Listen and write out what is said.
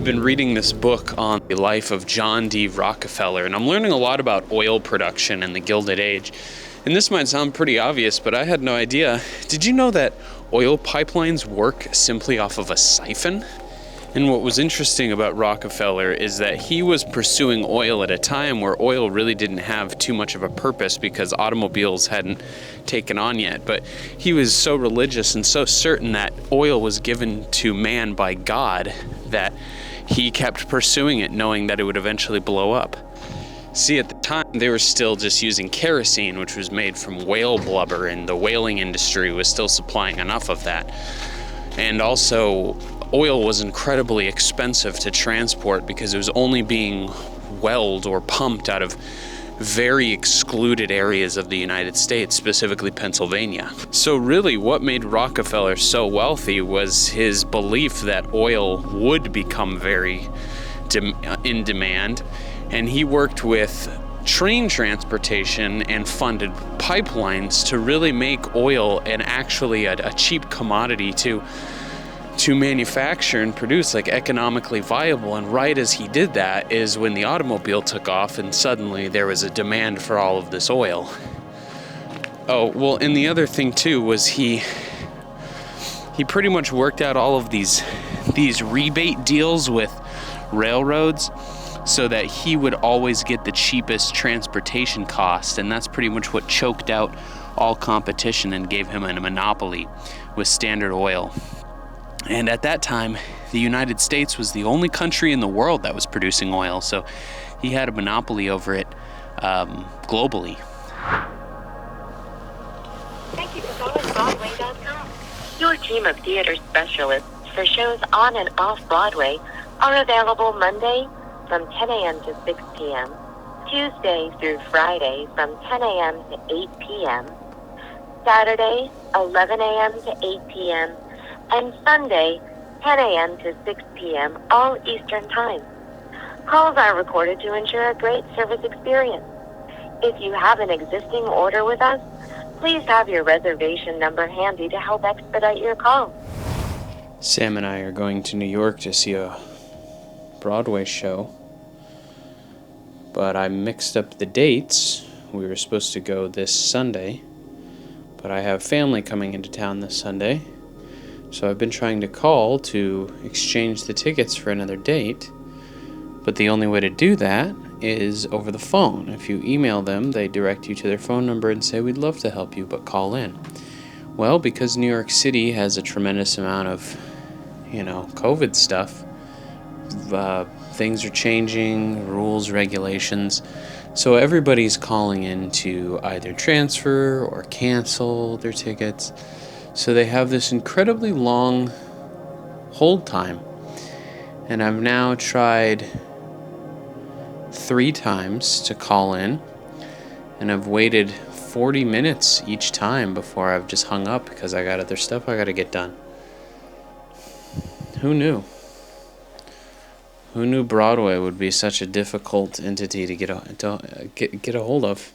I've been reading this book on the life of John D. Rockefeller, and I'm learning a lot about oil production in the Gilded Age. And this might sound pretty obvious, but I had no idea. Did you know that oil pipelines work simply off of a siphon? And what was interesting about Rockefeller is that he was pursuing oil at a time where oil really didn't have too much of a purpose because automobiles hadn't taken on yet. But he was so religious and so certain that oil was given to man by God that he kept pursuing it, knowing that it would eventually blow up. See, at the time, they were still just using kerosene, which was made from whale blubber, and the whaling industry was still supplying enough of that. And also, oil was incredibly expensive to transport because it was only being welled or pumped out of very excluded areas of the United States, specifically Pennsylvania. So really, what made Rockefeller so wealthy was his belief that oil would become very in demand, and he worked with train transportation and funded pipelines to really make oil a cheap commodity to manufacture and produce, like economically viable. And right as he did that is when the automobile took off, and suddenly there was a demand for all of this oil. Oh, well, and the other thing too was he pretty much worked out all of these rebate deals with railroads so that he would always get the cheapest transportation cost, and that's pretty much what choked out all competition and gave him a monopoly with Standard Oil. And at that time, the United States was the only country in the world that was producing oil, so he had a monopoly over it globally. Thank you for calling Broadway.com. Your team of theater specialists for shows on and off Broadway are available Monday from 10 a.m. to 6 p.m., Tuesday through Friday from 10 a.m. to 8 p.m., Saturday 11 a.m. to 8 p.m., and Sunday, 10 a.m. to 6 p.m., all Eastern Time. Calls are recorded to ensure a great service experience. If you have an existing order with us, please have your reservation number handy to help expedite your call. Sam and I are going to New York to see a Broadway show, but I mixed up the dates. We were supposed to go this Sunday, but I have family coming into town this Sunday. So I've been trying to call to exchange the tickets for another date, but the only way to do that is over the phone. If you email them, they direct you to their phone number and say, "We'd love to help you, but call in." Well, because New York City has a tremendous amount of, COVID stuff, things are changing, rules, regulations, so everybody's calling in to either transfer or cancel their tickets. So they have this incredibly long hold time. And I've now tried 3 times to call in, and I've waited 40 minutes each time before I've just hung up because I got other stuff I got to get done. Who knew? Who knew Broadway would be such a difficult entity to get a hold of?